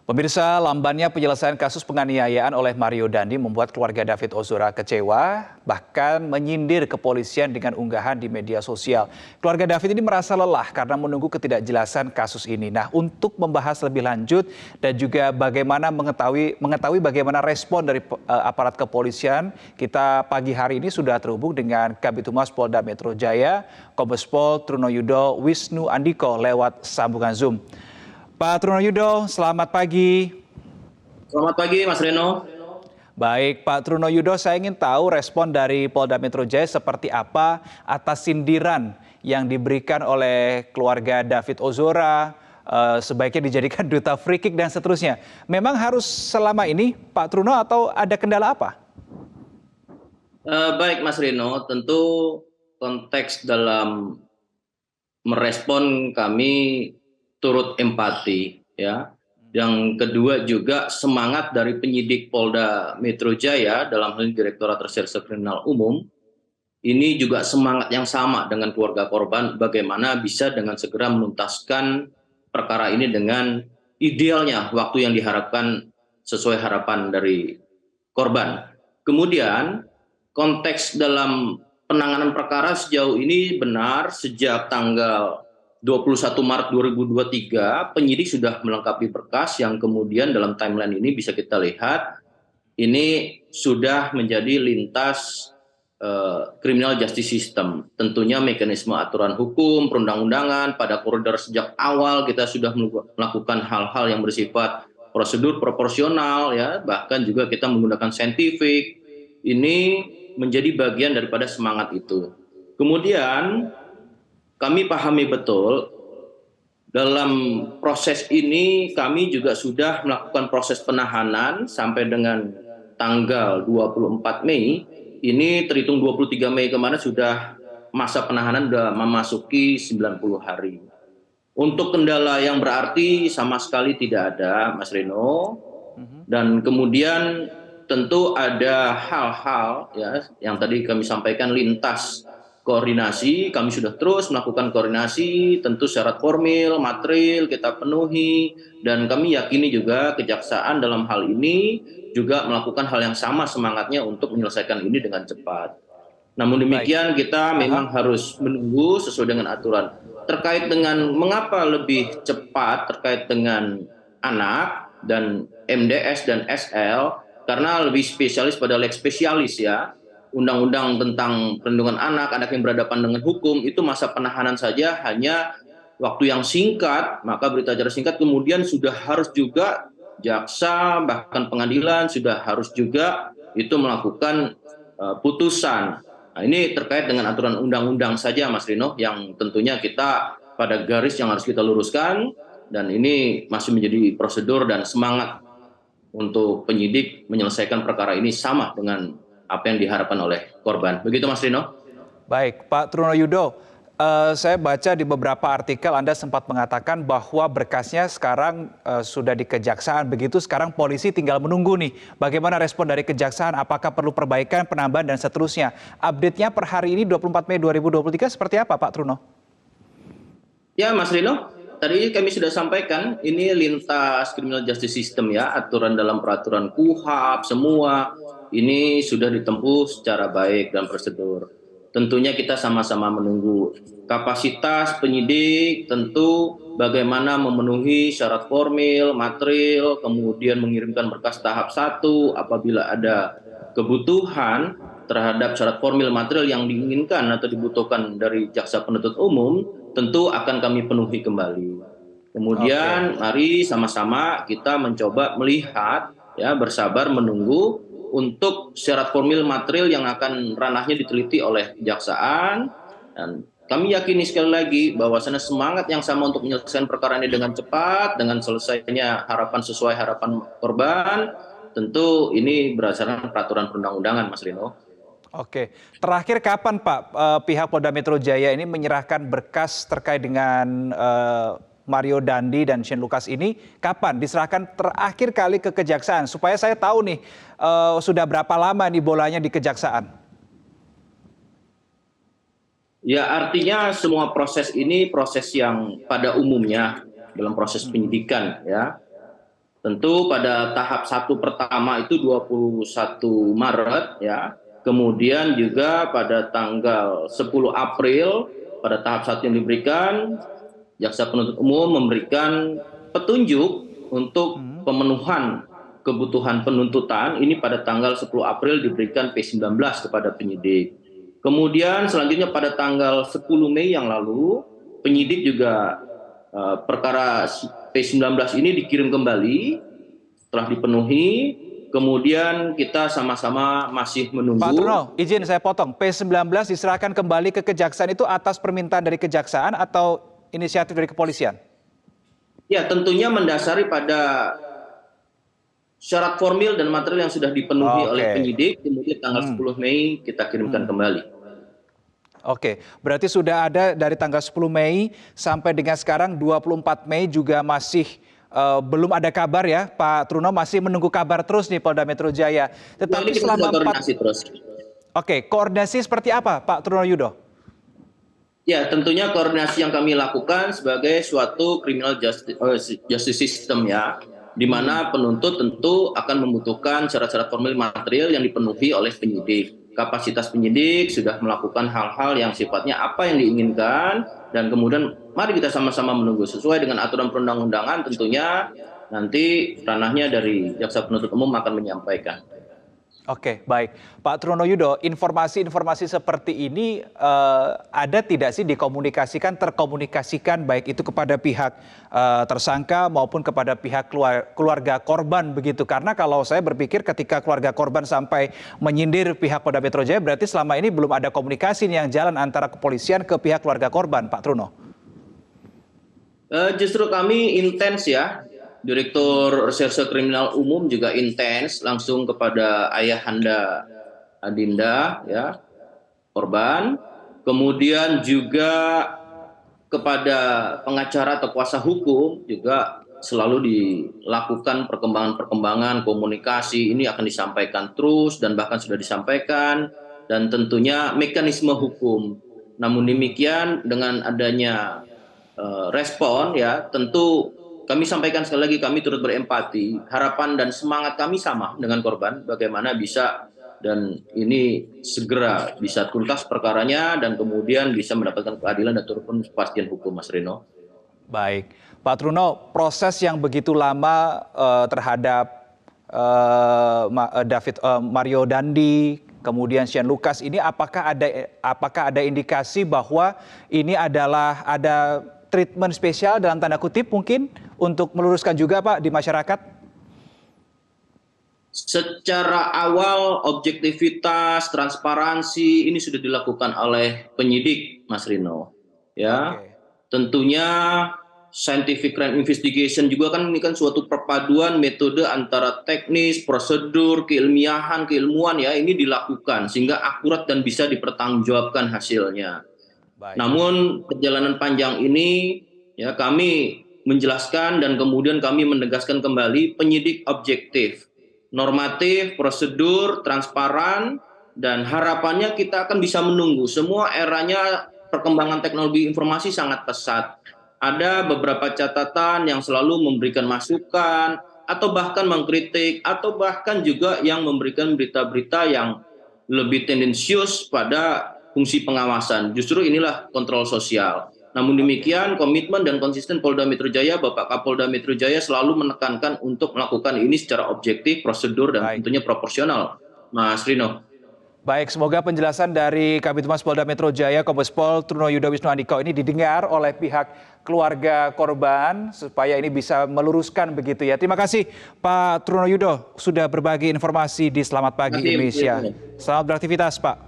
Pemirsa, lambannya penyelesaian kasus penganiayaan oleh Mario Dandi membuat keluarga David Ozora kecewa, bahkan menyindir kepolisian dengan unggahan di media sosial. Keluarga David ini merasa lelah karena menunggu ketidakjelasan kasus ini. Nah, untuk membahas lebih lanjut dan juga bagaimana mengetahui bagaimana respon dari aparat kepolisian, kita pagi hari ini sudah terhubung dengan Kabid Humas Polda Metro Jaya, Kombes Pol Trunoyudo Wisnu Andiko lewat sambungan Zoom. Pak Trunoyudo, selamat pagi. Selamat pagi, Mas Reno. Baik, Pak Trunoyudo, saya ingin tahu respon dari Polda Metro Jaya seperti apa atas sindiran yang diberikan oleh keluarga David Ozora, sebaiknya dijadikan duta free kick dan seterusnya. Memang harus selama ini, Pak Truno, atau ada kendala apa? Baik, Mas Reno, tentu konteks dalam merespon kami turut empati, ya. Yang kedua juga semangat dari penyidik Polda Metro Jaya dalam hal ini Direktorat Reserse Kriminal Umum, ini juga semangat yang sama dengan keluarga korban, bagaimana bisa dengan segera menuntaskan perkara ini dengan idealnya waktu yang diharapkan sesuai harapan dari korban. Kemudian konteks dalam penanganan perkara sejauh ini benar sejak tanggal 21 Maret 2023 penyidik sudah melengkapi berkas yang kemudian dalam timeline ini bisa kita lihat ini sudah menjadi lintas criminal justice system. Tentunya mekanisme aturan hukum, perundang-undangan pada koridor sejak awal kita sudah melakukan hal-hal yang bersifat prosedur proporsional, ya, bahkan juga kita menggunakan saintifik. Ini menjadi bagian daripada semangat itu. Kemudian kami pahami betul dalam proses ini kami juga sudah melakukan proses penahanan sampai dengan tanggal 24 Mei. Ini terhitung 23 Mei kemarin sudah masa penahanan sudah memasuki 90 hari. Untuk kendala yang berarti sama sekali tidak ada, Mas Reno. Dan kemudian tentu ada hal-hal, ya, yang tadi kami sampaikan lintas koordinasi, kami sudah terus melakukan koordinasi, tentu syarat formil, material kita penuhi, dan kami yakini juga kejaksaan dalam hal ini juga melakukan hal yang sama semangatnya untuk menyelesaikan ini dengan cepat. Namun demikian kita memang harus menunggu sesuai dengan aturan. Terkait dengan mengapa lebih cepat terkait dengan anak dan MDS dan SL, karena lebih spesialis pada leg spesialis, ya. Undang-undang tentang perlindungan anak yang berhadapan dengan hukum, itu masa penahanan saja hanya waktu yang singkat, maka berita acara singkat kemudian sudah harus juga jaksa, bahkan pengadilan sudah harus juga itu melakukan putusan. Nah, ini terkait dengan aturan undang-undang saja, Mas Rino, yang tentunya kita pada garis yang harus kita luruskan, dan ini masih menjadi prosedur dan semangat untuk penyidik menyelesaikan perkara ini sama dengan apa yang diharapkan oleh korban. Begitu, Mas Rino. Baik, Pak Trunoyudo, saya baca di beberapa artikel Anda sempat mengatakan bahwa berkasnya sekarang sudah di kejaksaan, begitu sekarang polisi tinggal menunggu nih. Bagaimana respon dari kejaksaan, apakah perlu perbaikan, penambahan, dan seterusnya. Update-nya per hari ini 24 Mei 2023 seperti apa, Pak Truno? Ya, Mas Rino, tadi kami sudah sampaikan, ini lintas criminal justice system, ya, aturan dalam peraturan KUHP, semua ini sudah ditempuh secara baik dan prosedur. Tentunya kita sama-sama menunggu kapasitas penyidik, tentu bagaimana memenuhi syarat formil, material, kemudian mengirimkan berkas tahap 1 apabila ada kebutuhan terhadap syarat formil material yang diinginkan atau dibutuhkan dari jaksa penuntut umum, tentu akan kami penuhi kembali. Kemudian mari sama-sama kita mencoba melihat, ya, bersabar menunggu untuk syarat formil material yang akan ranahnya diteliti oleh kejaksaan, dan kami yakini sekali lagi bahwasannya semangat yang sama untuk menyelesaikan perkara ini dengan cepat, dengan selesainya harapan sesuai harapan korban, tentu ini berdasarkan peraturan perundang-undangan, Mas Rino. Oke, terakhir kapan Pak pihak Polda Metro Jaya ini menyerahkan berkas terkait dengan Mario Dandi dan Shane Lucas ini, kapan diserahkan terakhir kali ke kejaksaan? Supaya saya tahu nih sudah berapa lama nih bolanya di kejaksaan. Ya, artinya semua proses ini proses yang pada umumnya dalam proses penyidikan, ya. Tentu pada tahap 1 pertama itu 21 Maret ya. Kemudian juga pada tanggal 10 April pada tahap 1 yang diberikan, jaksa penuntut umum memberikan petunjuk untuk pemenuhan kebutuhan penuntutan ini pada tanggal 10 April diberikan P19 kepada penyidik. Kemudian selanjutnya pada tanggal 10 Mei yang lalu penyidik juga perkara P19 ini dikirim kembali setelah dipenuhi. Kemudian kita sama-sama masih menunggu. Pak Truno, izin saya potong. P19 diserahkan kembali ke kejaksaan itu atas permintaan dari kejaksaan atau inisiatif dari kepolisian? Ya, tentunya mendasari pada syarat formil dan material yang sudah dipenuhi oleh penyidik. Kemudian tanggal 10 Mei kita kirimkan kembali. Oke, berarti sudah ada dari tanggal 10 Mei sampai dengan sekarang 24 Mei juga masih belum ada kabar ya, Pak Truno, masih menunggu kabar terus nih Polda Metro Jaya. Tetapi selama koordinasi terus. Oke, koordinasi seperti apa Pak Truno Yudo? Ya, tentunya koordinasi yang kami lakukan sebagai suatu criminal justice system ya, di mana penuntut tentu akan membutuhkan syarat-syarat formal material yang dipenuhi oleh penyidik. Kapasitas penyidik sudah melakukan hal-hal yang sifatnya apa yang diinginkan, dan kemudian mari kita sama-sama menunggu sesuai dengan aturan perundang-undangan. Tentunya nanti ranahnya dari jaksa penuntut umum akan menyampaikan. Oke, baik. Pak Truno Yudo, informasi-informasi seperti ini ada tidak sih terkomunikasikan baik itu kepada pihak tersangka maupun kepada pihak keluarga korban begitu? Karena kalau saya berpikir ketika keluarga korban sampai menyindir pihak Polda Metro Jaya, berarti selama ini belum ada komunikasi yang jalan antara kepolisian ke pihak keluarga korban, Pak Truno. Justru kami intens ya. Direktur Reserse Kriminal Umum juga intens langsung kepada ayahanda Adinda ya, korban, kemudian juga kepada pengacara atau kuasa hukum juga selalu dilakukan perkembangan komunikasi. Ini akan disampaikan terus dan bahkan sudah disampaikan, dan tentunya mekanisme hukum. Namun demikian dengan adanya respon ya, tentu kami sampaikan sekali lagi, kami turut berempati. Harapan dan semangat kami sama dengan korban, bagaimana bisa dan ini segera bisa tuntas perkaranya dan kemudian bisa mendapatkan keadilan dan turut kepastian hukum, Mas Rino. Baik, Pak Truno, proses yang begitu lama terhadap Mario Dandi, kemudian Shane Lucas ini, apakah ada indikasi bahwa ini adalah ada treatment spesial dalam tanda kutip mungkin untuk meluruskan juga Pak di masyarakat? Secara awal objektivitas, transparansi ini sudah dilakukan oleh penyidik, Mas Rino. Ya, tentunya scientific crime investigation juga kan ini kan suatu perpaduan metode antara teknis, prosedur, keilmiahan, keilmuan ya, ini dilakukan sehingga akurat dan bisa dipertanggungjawabkan hasilnya. Baik. Namun perjalanan panjang ini ya kami menjelaskan dan kemudian kami menegaskan kembali penyidik objektif, normatif, prosedur, transparan, dan harapannya kita akan bisa menunggu. Semua eranya perkembangan teknologi informasi sangat pesat. Ada beberapa catatan yang selalu memberikan masukan atau bahkan mengkritik atau bahkan juga yang memberikan berita-berita yang lebih tendensius pada fungsi pengawasan. Justru inilah kontrol sosial. Namun demikian komitmen dan konsisten Polda Metro Jaya, Bapak Kapolda Metro Jaya selalu menekankan untuk melakukan ini secara objektif, prosedur dan tentunya proporsional, Mas Rino. Baik, semoga penjelasan dari Kabid Humas Polda Metro Jaya, Kombes Pol Truno Yudo Wisnuandiko ini didengar oleh pihak keluarga korban supaya ini bisa meluruskan begitu ya. Terima kasih Pak Truno Yudo sudah berbagi informasi di Selamat Pagi Indonesia. Selamat beraktivitas Pak.